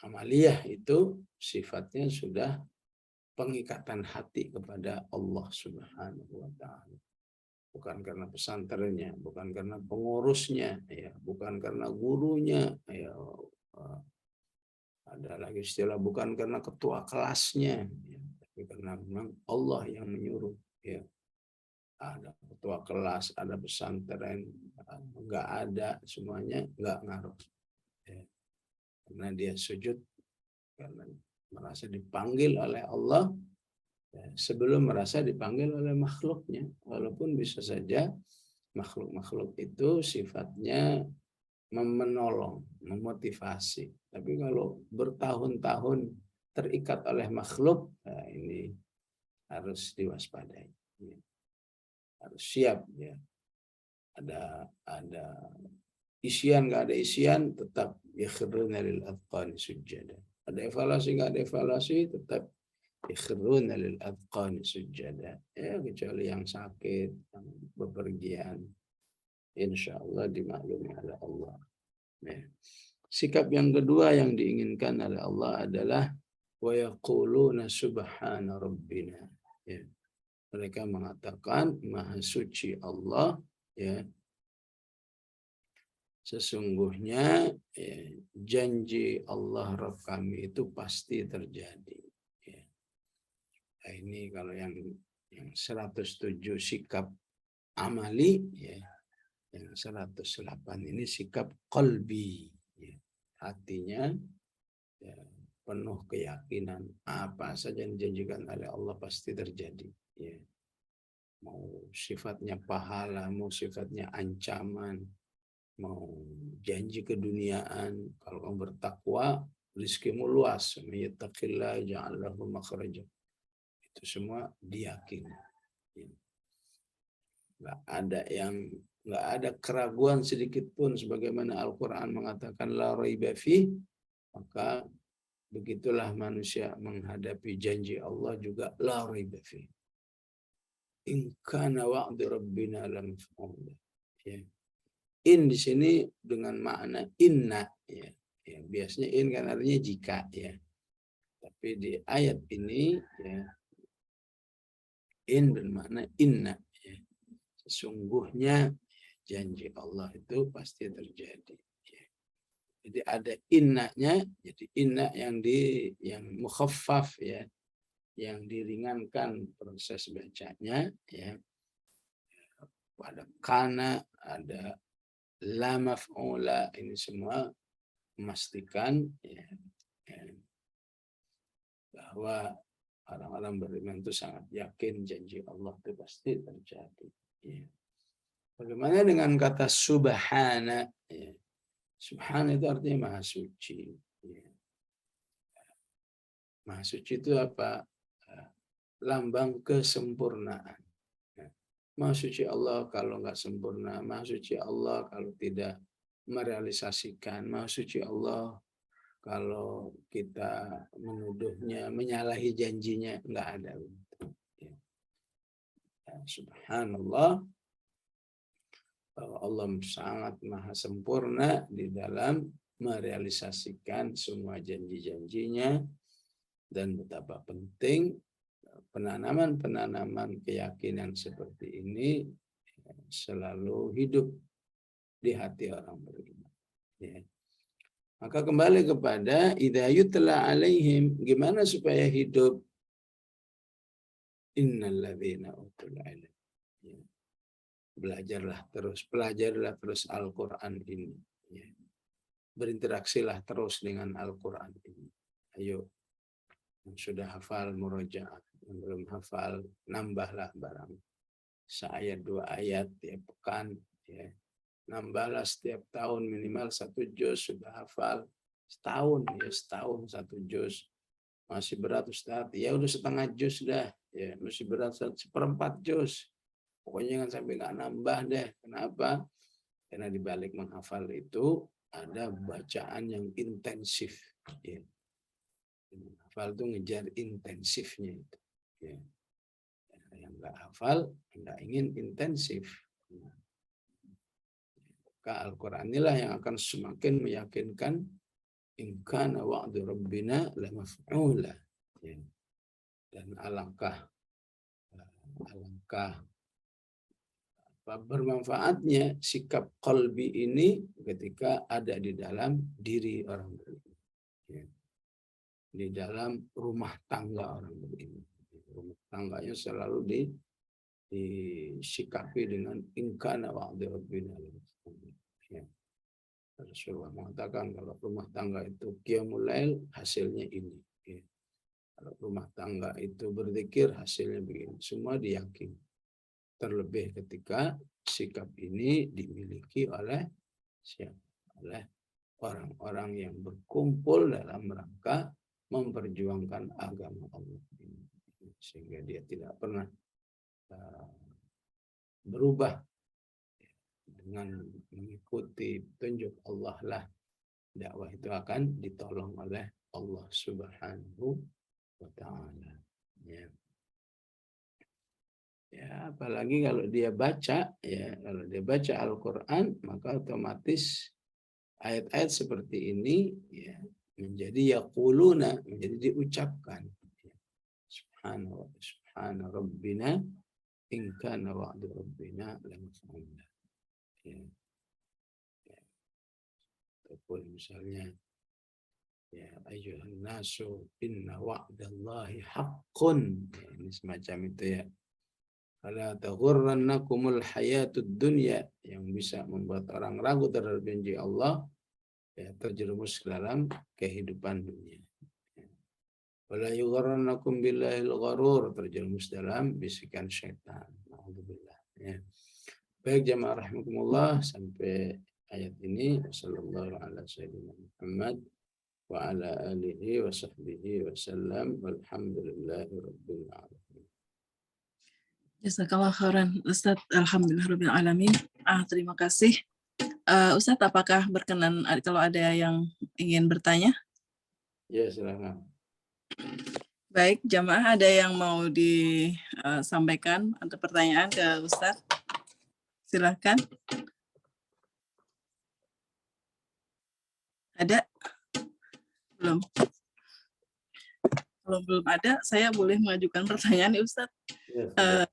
amaliyah itu sifatnya sudah pengikatan hati kepada Allah Subhanahu wa Ta'ala. Bukan karena pesantrennya, bukan karena pengurusnya, ya, bukan karena gurunya, ya, ada lagi istilah bukan karena ketua kelasnya, ya, tapi karena memang Allah yang menyuruh. Ya. Ada ketua kelas, ada pesantren, enggak ada, semuanya enggak ngaruh. Ya. Karena dia sujud, karena merasa dipanggil oleh Allah, ya, sebelum merasa dipanggil oleh makhluknya. Walaupun bisa saja makhluk-makhluk itu sifatnya menolong, memotivasi. Tapi kalau bertahun-tahun terikat oleh makhluk, nah ini harus diwaspadai. Ya. Harus siap, ya. Ada isian, nggak ada isian, tetap yakhruna lil adqani sujada. Ada evaluasi, nggak ada evaluasi, tetap yakhruna lil adqani sujada. Ya, kecuali yang sakit, yang bepergian, insya Allah dimaklumi oleh Allah. Ya. Sikap yang kedua yang diinginkan oleh Allah adalah wa yaquluna subhana rabbina. Ya. Mereka mengatakan maha suci Allah, ya. Sesungguhnya ya, janji Allah Rabb kami itu pasti terjadi. Ya. Nah, ini kalau yang 107 sikap amali, ya. Yang 108 ini sikap qalbi. Ya. Hatinya ya, penuh keyakinan apa saja yang dijanjikan oleh Allah pasti terjadi. Ya. Mau sifatnya pahala, mau sifatnya ancaman, mau janji keduniaan, kalau kamu bertakwa, rizkimu luas. Yattaqillah ja'al lahu makhraja. Itu semua diyakini. Nggak ada keraguan sedikit pun, sebagaimana Al-Quran mengatakan la raiba fi, maka begitulah manusia menghadapi janji Allah juga la raiba fi. In kana wa'du rabbina lamaf'ula. Ya. In di sini dengan makna inna, ya. Ya, biasanya in kan artinya jika, ya. Tapi di ayat ini ya in bermakna inna, ya. Sesungguhnya janji Allah itu pasti terjadi. Ya. Jadi ada innanya, jadi inna yang mukhaffaf, ya, yang diringankan proses bacanya, ya. Ada kana, ada la maf'ula, ini semua memastikan bahwa orang-orang beriman itu sangat yakin janji Allah itu pasti terjadi. Bagaimana dengan kata subhana? Subhana itu artinya maha suci. Maha suci itu apa? Lambang kesempurnaan. Maha suci Allah kalau nggak sempurna, maha suci Allah kalau tidak merealisasikan, maha suci Allah kalau kita menuduhnya, menyalahi janjinya, nggak ada. Subhanallah, bahwa Allah sangat maha sempurna di dalam merealisasikan semua janji-janjinya, dan betapa penting penanaman keyakinan seperti ini selalu hidup di hati orang beriman. Maka kembali kepada idza yutla alaihim, gimana supaya hidup? Innalladzina utul ilm. Pelajarilah terus Al-Quran ini. Berinteraksilah terus dengan Al-Quran ini. Ayo, yang sudah hafal murojaah, yang belum hafal nambahlah barang. Seayat 2 ayat tiap pekan, nambahlah setiap tahun minimal 1 juz sudah hafal. Setahun 1 juz. Masih berat Ustaz, ya udah setengah juz dah. Masih berat 1/4 juz. Pokoknya jangan sampai nggak nambah deh. Kenapa? Karena di balik menghafal itu ada bacaan yang intensif. Menghafal itu ngejar intensifnya itu. Yang nggak hafal, nggak ingin intensif. Maka Al-Quran inilah yang akan semakin meyakinkan in kana wa'du rabbina la maf'ula. Dan alangkah bermanfaatnya sikap qalbi ini ketika ada di dalam diri orang beriman. Di dalam rumah tangga orang beriman. Rumah tangganya selalu disikapi dengan in kana wa'du rabbina la maf'ula. Rasulullah mengatakan kalau rumah tangga itu qiyamul lail, hasilnya ini. Kalau rumah tangga itu berzikir, hasilnya begini. Semua diyakini. Terlebih ketika sikap ini dimiliki oleh orang-orang yang berkumpul dalam rangka memperjuangkan agama Allah. Sehingga dia tidak pernah berubah. Dengan mengikuti petunjuk Allah lah, dakwah itu akan ditolong oleh Allah Subhanahu wa Ta'ala. Apalagi kalau dia baca, kalau dia baca Al-Quran, maka otomatis ayat-ayat seperti ini menjadi yaquluna, menjadi diucapkan. Subhana rabbina in kana wa'du rabbina la maf'ula. Ataupun misalnya ayyuhan nasu inna wa'dallahi haqqun, ini semacam itu ya. Fala taghurrannakumul hayatud dunya, yang bisa membuat orang ragu terhadap janji Allah, terjerumus ke dalam kehidupan dunia. Wala yughrannakum billahil gharur, terjerumus dalam bisikan syaitan. Alhamdulillah. Baik jamaah rahimakumullah, sampai ayat ini sallallahu ala sayyidina Muhammad wa ala alihi wa sahbihi wa sallam walhamdulillahi rabbil alamin. Jazakallah khairan Ustaz, alhamdulillahirabbil alamin. Terima kasih. Ustaz, apakah berkenan kalau ada yang ingin bertanya? Ya, silakan. Baik, jamaah, ada yang mau disampaikan untuk pertanyaan ke Ustaz? Silakan. Ada? Belum? Kalau belum ada, saya boleh mengajukan pertanyaan nih Ustaz. Ya,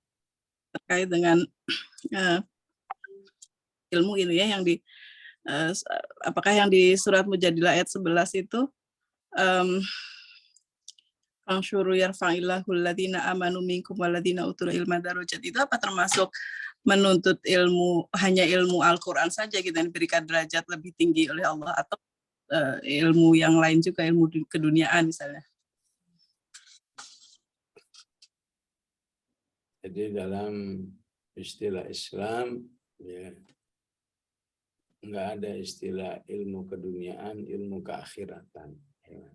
terkait dengan ilmu ini ya, yang apakah yang di surat Mujadilah ayat 11 itu Fangsyuru yarfa'illahul ladzina amanu minkum walladzina utul ilma darajat, itu apa termasuk menuntut ilmu, hanya ilmu Al-Quran saja kita diberikan derajat lebih tinggi oleh Allah, atau ilmu yang lain juga, ilmu keduniaan misalnya. Jadi dalam istilah Islam, ya, nggak ada istilah ilmu keduniaan, ilmu keakhiratan. Ya.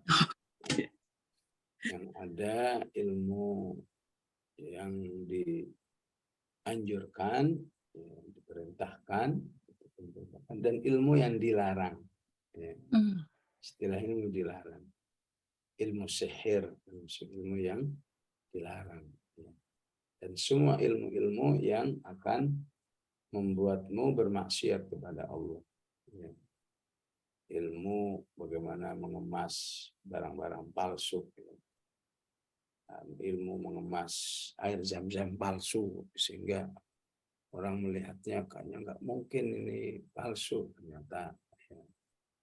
Yang ada ilmu yang dianjurkan, ya, diperintahkan, dan ilmu yang dilarang. Ya. Istilah ilmu dilarang. Ilmu sihir, ilmu yang dilarang. Ya. Dan semua ilmu-ilmu yang akan membuatmu bermaksiat kepada Allah. Ya. Ilmu bagaimana mengemas barang-barang palsu. Ya. Ilmu mengemas air zam-zam palsu, sehingga orang melihatnya kayaknya nggak mungkin ini palsu. Ternyata ya,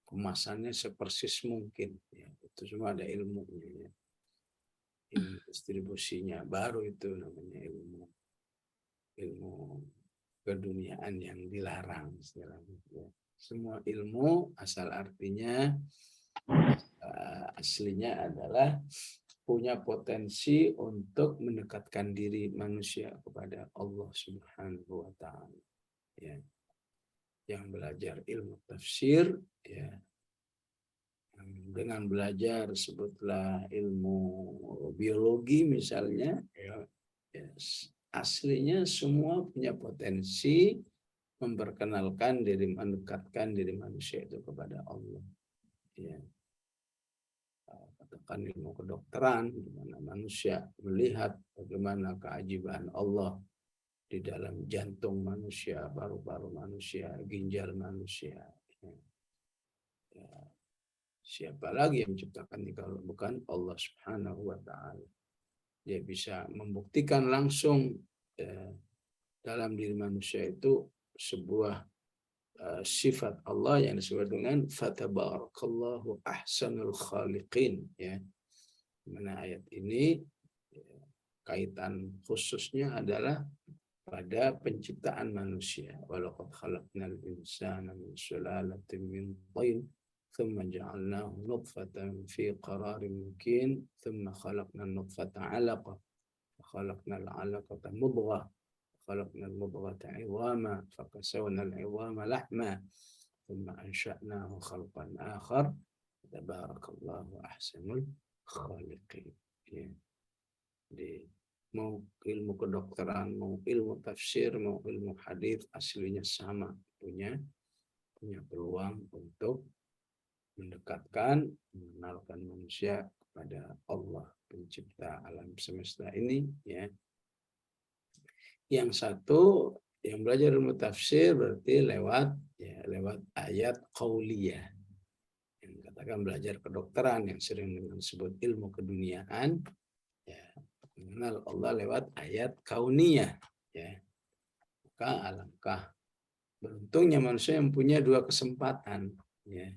kemasannya sepersis mungkin. Ya. Itu semua ada ilmunya. Ya. Ilmu distribusinya baru itu namanya ilmu keduniaan yang dilarang istilahnya. Ya. Semua ilmu asal artinya aslinya adalah punya potensi untuk mendekatkan diri manusia kepada Allah Subhanahu wa taala. Ya. Yang belajar ilmu tafsir, ya, dengan belajar sebutlah ilmu biologi misalnya, ya, aslinya semua punya potensi memperkenalkan diri, mendekatkan diri manusia itu kepada Allah. Ya. Katakan ilmu kedokteran, di mana manusia melihat bagaimana keajaiban Allah di dalam jantung manusia, paru-paru manusia, ginjal manusia. Ya. Siapa lagi yang menciptakan ini kalau bukan Allah Subhanahu wa taala. Dia bisa membuktikan langsung dalam diri manusia itu sebuah sifat Allah yang disebut dengan fatabarakallahu ahsanul khaliqin, ya. Mana ayat ini ya, kaitan khususnya adalah pada penciptaan manusia. Walaqad khalaqnal insana min sulalatin min thin thumma ja'alnahu nutfatan fi qararin makin thumma khalaqnal nutfata 'alaqah khalaqnal 'alaqata mudghah خلقنا المضغة عظاما فكسونا العظام لحما ثم أنشأناه خلقا آخر تبارك الله أحسن الخالقين. Jadi mau ilmu kedokteran, mau ilmu tafsir, mau ilmu hadis aslinya sama, punya peluang untuk mendekatkan, mengenalkan manusia kepada Allah pencipta alam semesta ini, ya. Yang satu yang belajar ilmu tafsir berarti lewat ayat qauliyah. Yang katakan belajar kedokteran yang sering disebut ilmu keduniaan, ya, mengenal Allah lewat ayat kauniyah, ya. Maka alangkah beruntungnya manusia yang punya dua kesempatan, ya.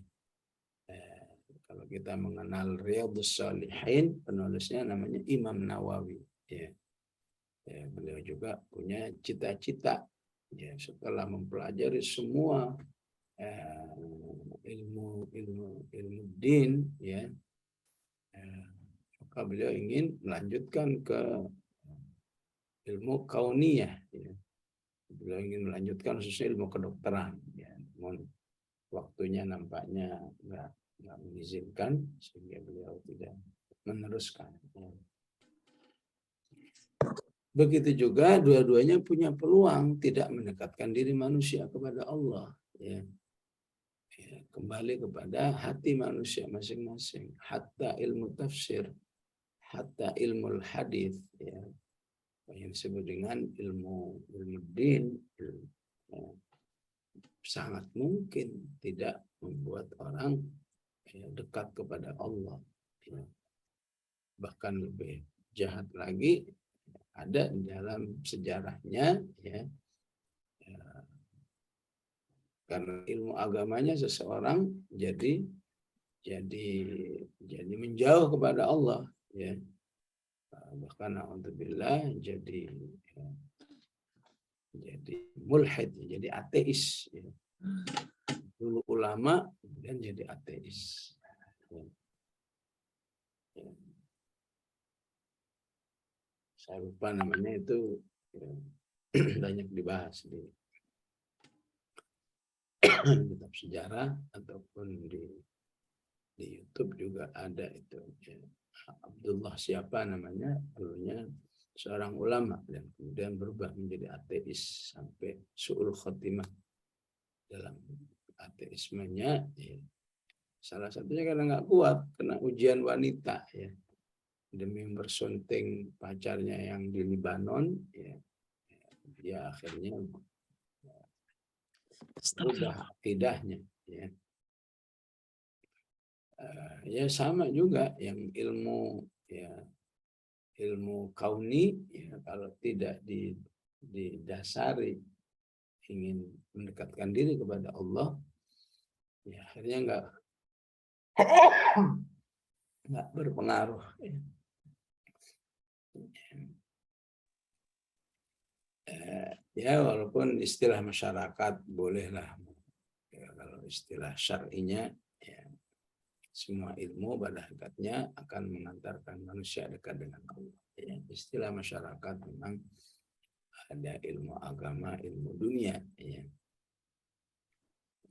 Kalau kita mengenal Riyadhus Shalihin, penulisnya namanya Imam Nawawi, ya. Ya, beliau juga punya cita-cita, ya, setelah mempelajari semua ilmu din, ya, maka beliau ingin melanjutkan ke ilmu kauniyah, ya. Beliau ingin melanjutkan khususnya ilmu kedokteran, ya. Namun waktunya nampaknya nggak mengizinkan sehingga beliau tidak meneruskan, ya. Begitu juga dua-duanya punya peluang tidak mendekatkan diri manusia kepada Allah, ya. Ya, kembali kepada hati manusia masing-masing. Hatta ilmu tafsir, hatta ilmu hadis, ya, yang disebut dengan ilmu din, ya, sangat mungkin tidak membuat orang, ya, dekat kepada Allah, ya. Bahkan lebih jahat lagi, ada di dalam sejarahnya, ya, karena ilmu agamanya seseorang jadi menjauh kepada Allah, ya. Bahkan alhamdulillah jadi mulhid, jadi ateis, ya. dulu ulama kemudian jadi ateis. Ya. Saya lupa namanya itu, ya, banyak dibahas di kitab sejarah ataupun di YouTube juga ada itu. Ya. Abdullah siapa namanya, dulunya seorang ulama dan kemudian berubah menjadi ateis sampai su'ul khotimah dalam ateismenya. Ya. Salah satunya karena nggak kuat, kena ujian wanita, ya, demi bersunting pacarnya yang di Libanon, ya, dia akhirnya berubah akidahnya, ya. Ya sama juga yang ilmu, ya, ilmu kauni, ya, kalau tidak didasari ingin mendekatkan diri kepada Allah, ya akhirnya nggak berpengaruh. Ya walaupun istilah masyarakat bolehlah, ya, kalau istilah syar'inya, ya, semua ilmu pada hakikatnya akan mengantarkan manusia dekat dengan Allah. Ya, istilah masyarakat memang ada ilmu agama, ilmu dunia. Ya.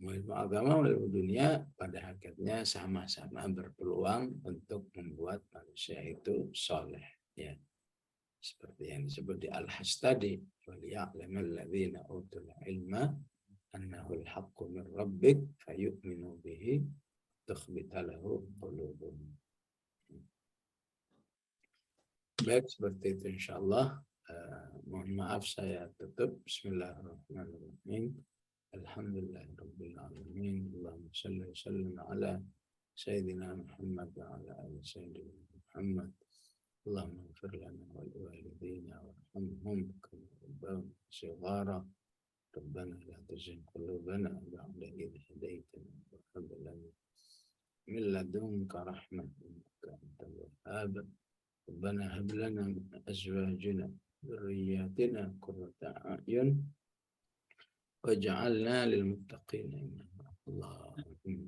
Ilmu agama, ilmu dunia pada hakikatnya sama-sama berpeluang untuk membuat manusia itu soleh. Ya. Seperti yang disebut di Al-Hajj tadi, وَلِيَعْلَمَ الَّذِينَ أُوتُوا الْعِلْمَ أَنَّهُ الْحَقُّ مِنْ رَبِّكَ فَيُؤْمِنُوا بِهِ تُخْبِتَ لَهُ قُلُوبُهُمْ. Baik, seperti itu insyaallah. Mohon maaf saya tutup. Bismillahirrahmanirrahim. Alhamdulillahirabbil alamin. Allahumma shalli wa sallim ala sayyidina Muhammad wa ala ali sayyidina Muhammad. Allahumma ighfir lana wa liwalidayna warhamhum kama rabbawna shighara. Rabbana la tuzigh qulubana ba'da idh hadaytana wa hab lana min ladunka rahmah innaka antal wahhab. ربنا هب لنا من أزواجنا ذرياتنا قرة أعين واجعلنا للمتقين إماما. اللهم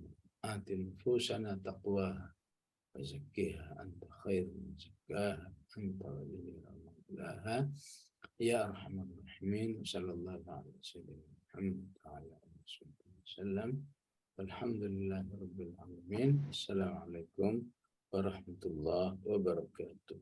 آت نفوسنا تقواها وزكيها أنت خير من زكاها أنت وليها ومولاها يا أرحم الراحمين. وصلى الله على سيدنا محمد وعلى آله وصحبه وسلم والحمد لله رب العالمين. السلام عليكم warahmatullahi wabarakatuh.